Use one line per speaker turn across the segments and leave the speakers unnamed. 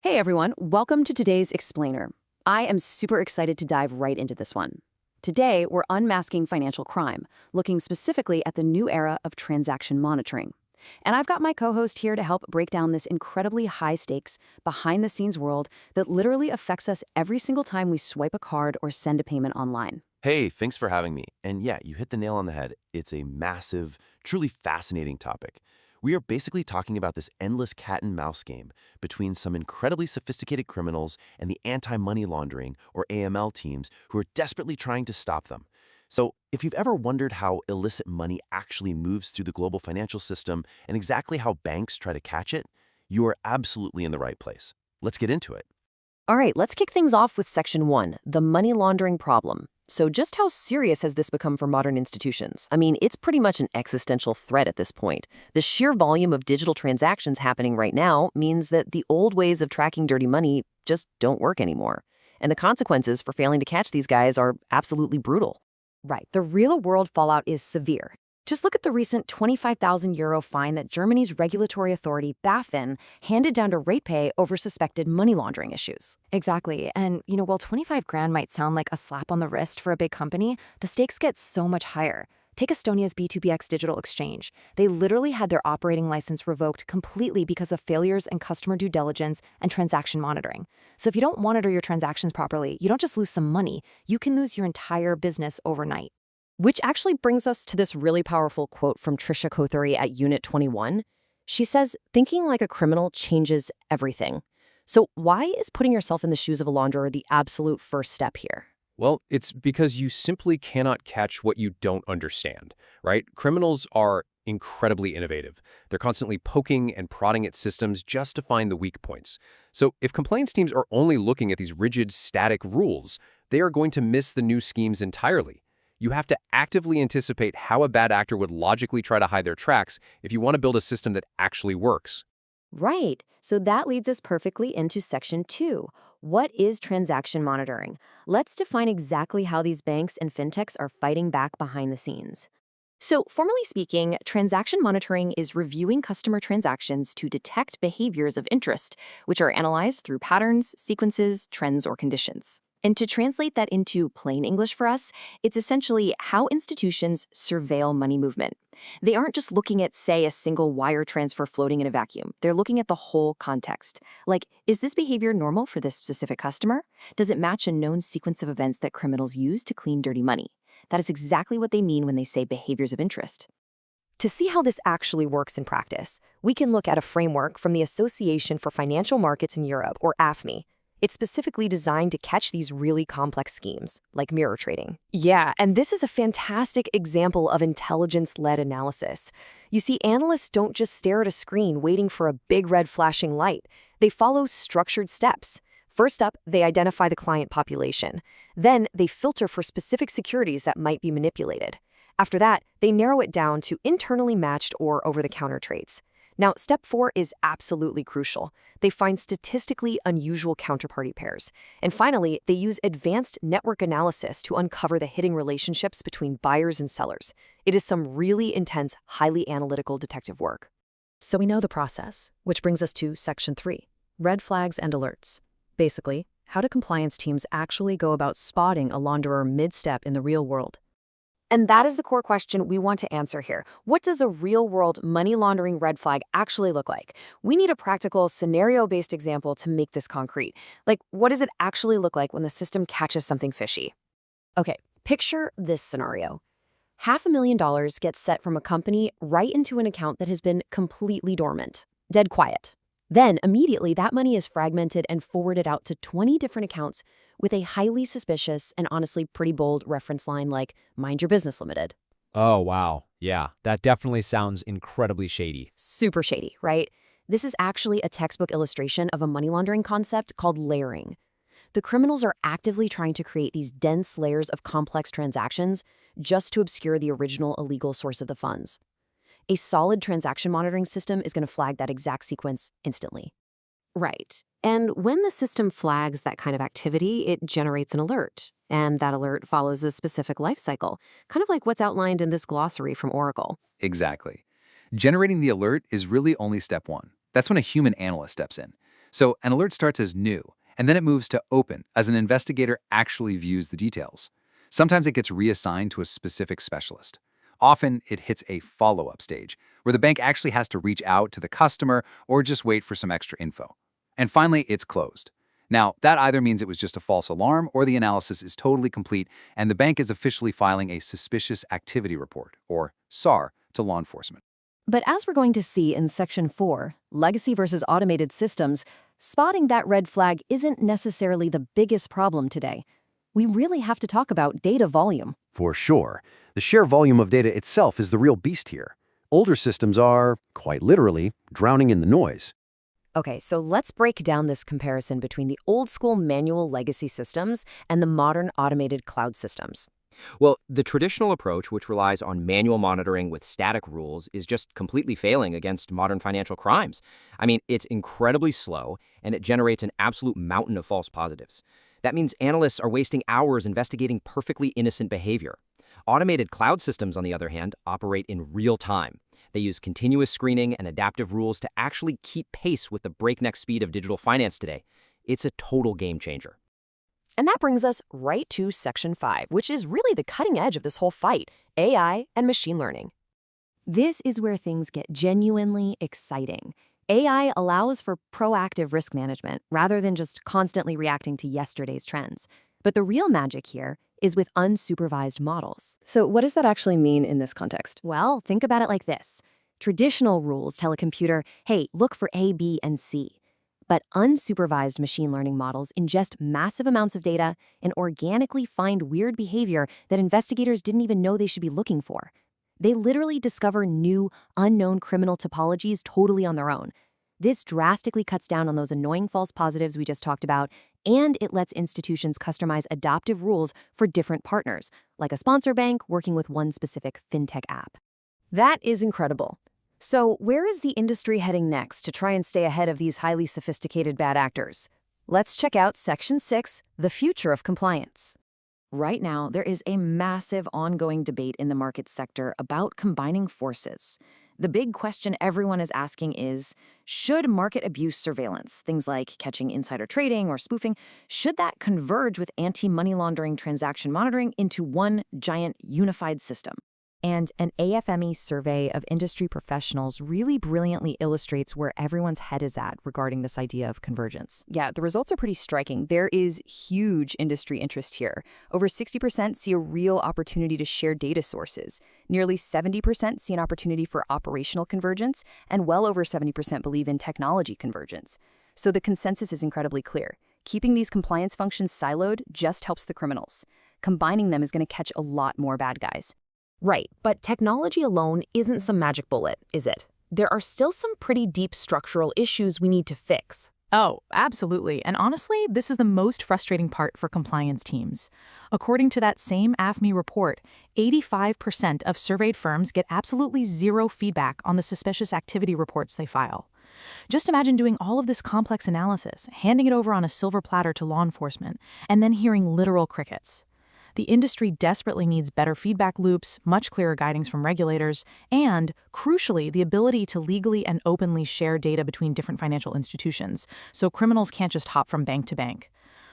Hey everyone, welcome to today's Explainer. I am super excited to dive right into this one. Today, we're unmasking financial crime, looking specifically at the new era of transaction monitoring. And I've got my co-host here to help break down this incredibly high-stakes, behind-the-scenes world that literally affects us every single time we swipe a card or send a payment online.
Hey, thanks for having me. And yeah, you hit the nail on the head. It's a massive, truly fascinating topic. We are basically talking about this endless cat and mouse game between some incredibly sophisticated criminals and the anti-money laundering, or AML teams, who are desperately trying to stop them. So, if you've ever wondered how illicit money actually moves through the global financial system and exactly how banks try to catch it, you are absolutely in the right place. Let's get into it.
All right, let's kick things off with Section 1, the money laundering problem. So just how serious has this become for modern institutions? I mean, it's pretty much an existential threat at this point. The sheer volume of digital transactions happening right now means that the old ways of tracking dirty money just don't work anymore. And the consequences for failing to catch these guys are absolutely brutal. Right, the real-world fallout is severe. Just look at the recent €25,000 fine that Germany's regulatory authority, BaFin, handed down to RatePay over suspected money laundering issues.
Exactly. And, while 25 grand might sound like a slap on the wrist for a big company, the stakes get so much higher. Take Estonia's B2BX Digital Exchange. They literally had their operating license revoked completely because of failures in customer due diligence and transaction monitoring. So if you don't monitor your transactions properly, you don't just lose some money, you can lose your entire business overnight.
Which actually brings us to this really powerful quote from Trisha Kothari at Unit 21. She says, thinking like a criminal changes everything. So why is putting yourself in the shoes of a launderer the absolute first step here?
Well, it's because you simply cannot catch what you don't understand, right? Criminals are incredibly innovative. They're constantly poking and prodding at systems just to find the weak points. So if compliance teams are only looking at these rigid, static rules, they are going to miss the new schemes entirely. You have to actively anticipate how a bad actor would logically try to hide their tracks if you want to build a system that actually works.
Right. So that leads us perfectly into Section 2. What is transaction monitoring? Let's define exactly how these banks and fintechs are fighting back behind the scenes. So, formally speaking, transaction monitoring is reviewing customer transactions to detect behaviors of interest, which are analyzed through patterns, sequences, trends, or conditions. And to translate that into plain English for us, it's essentially how institutions surveil money movement. They aren't just looking at, say, a single wire transfer floating in a vacuum. They're looking at the whole context. Like, is this behavior normal for this specific customer? Does it match a known sequence of events that criminals use to clean dirty money? That is exactly what they mean when they say behaviors of interest. To see how this actually works in practice, we can look at a framework from the Association for Financial Markets in Europe, or AFME. It's specifically designed to catch these really complex schemes, like mirror trading. Yeah, and this is a fantastic example of intelligence-led analysis. You see, analysts don't just stare at a screen waiting for a big red flashing light. They follow structured steps. First up, they identify the client population. Then, they filter for specific securities that might be manipulated. After that, they narrow it down to internally matched or over-the-counter trades. Now, step 4 is absolutely crucial. They find statistically unusual counterparty pairs. And finally, they use advanced network analysis to uncover the hidden relationships between buyers and sellers. It is some really intense, highly analytical detective work. So we know the process, which brings us to Section 3, red flags and alerts. Basically, how do compliance teams actually go about spotting a launderer mid-step in the real world? And that is the core question we want to answer here. What does a real-world money laundering red flag actually look like? We need a practical, scenario-based example to make this concrete. Like, what does it actually look like when the system catches something fishy? Okay, picture this scenario. $500,000 gets set from a company right into an account that has been completely dormant, dead quiet. Then, immediately, that money is fragmented and forwarded out to 20 different accounts with a highly suspicious and honestly pretty bold reference line like, "Mind your business, limited."
Oh, wow. Yeah, that definitely sounds incredibly shady.
Super shady, right? This is actually a textbook illustration of a money laundering concept called layering. The criminals are actively trying to create these dense layers of complex transactions just to obscure the original illegal source of the funds. A solid transaction monitoring system is going to flag that exact sequence instantly. Right. And when the system flags that kind of activity, it generates an alert. And that alert follows a specific life cycle, kind of like what's outlined in this glossary from Oracle.
Exactly. Generating the alert is really only step one. That's when a human analyst steps in. So an alert starts as new, and then it moves to open as an investigator actually views the details. Sometimes it gets reassigned to a specific specialist. Often it hits a follow-up stage, where the bank actually has to reach out to the customer or just wait for some extra info. And finally, it's closed. Now, that either means it was just a false alarm or the analysis is totally complete and the bank is officially filing a suspicious activity report, or SAR, to law enforcement.
But as we're going to see in Section 4, legacy versus automated systems, spotting that red flag isn't necessarily the biggest problem today. We really have to talk about data volume.
For sure. The sheer volume of data itself is the real beast here. Older systems are, quite literally, drowning in the noise.
Okay, so let's break down this comparison between the old-school manual legacy systems and the modern automated cloud systems.
Well, the traditional approach, which relies on manual monitoring with static rules, is just completely failing against modern financial crimes. I mean, it's incredibly slow, and it generates an absolute mountain of false positives. That means analysts are wasting hours investigating perfectly innocent behavior. Automated cloud systems, on the other hand, operate in real time. They use continuous screening and adaptive rules to actually keep pace with the breakneck speed of digital finance today. It's a total game changer.
And that brings us right to Section 5, which is really the cutting edge of this whole fight, AI and machine learning. This is where things get genuinely exciting. AI allows for proactive risk management rather than just constantly reacting to yesterday's trends. But the real magic here is with unsupervised models. So what does that actually mean in this context? Well, think about it like this. Traditional rules tell a computer, hey, look for A, B, and C. But unsupervised machine learning models ingest massive amounts of data and organically find weird behavior that investigators didn't even know they should be looking for. They literally discover new, unknown criminal topologies totally on their own. This drastically cuts down on those annoying false positives we just talked about, and it lets institutions customize adaptive rules for different partners, like a sponsor bank working with one specific fintech app. That is incredible. So where is the industry heading next to try and stay ahead of these highly sophisticated bad actors? Let's check out Section 6, the future of compliance. Right now, there is a massive ongoing debate in the market sector about combining forces. The big question everyone is asking is, should market abuse surveillance, things like catching insider trading or spoofing, should that converge with anti-money laundering transaction monitoring into one giant unified system? And an AFME survey of industry professionals really brilliantly illustrates where everyone's head is at regarding this idea of convergence.
Yeah, the results are pretty striking. There is huge industry interest here. Over 60% see a real opportunity to share data sources. Nearly 70% see an opportunity for operational convergence, and well over 70% believe in technology convergence. So the consensus is incredibly clear. Keeping these compliance functions siloed just helps the criminals. Combining them is going to catch a lot more bad guys.
Right, but technology alone isn't some magic bullet, is it? There are still some pretty deep structural issues we need to fix.
Oh, absolutely. And honestly, this is the most frustrating part for compliance teams. According to that same AFME report, 85% of surveyed firms get absolutely zero feedback on the suspicious activity reports they file. Just imagine doing all of this complex analysis, handing it over on a silver platter to law enforcement, and then hearing literal crickets. The industry desperately needs better feedback loops, much clearer guidance from regulators, and, crucially, the ability to legally and openly share data between different financial institutions, so criminals can't just hop from bank to bank.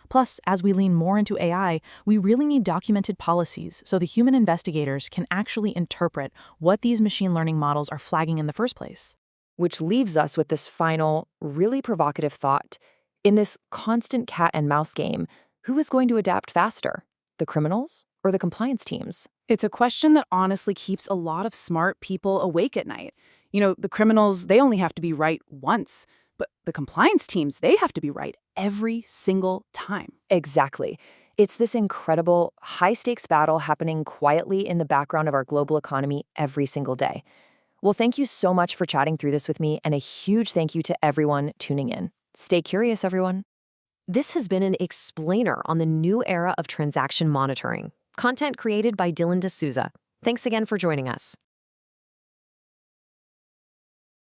Plus, as we lean more into AI, we really need documented policies so the human investigators can actually interpret what these machine learning models are flagging in the first place.
Which leaves us with this final, really provocative thought. In this constant cat and mouse game, who is going to adapt faster? The criminals or the compliance teams?
It's a question that honestly keeps a lot of smart people awake at night. You know, the criminals, they only have to be right once, but the compliance teams, they have to be right every single time.
Exactly. It's this incredible, high-stakes battle happening quietly in the background of our global economy every single day. Well, thank you so much for chatting through this with me, and a huge thank you to everyone tuning in. Stay curious, everyone. This has been an explainer on the new era of transaction monitoring. Content created by Dilon DSouza. Thanks again for joining us.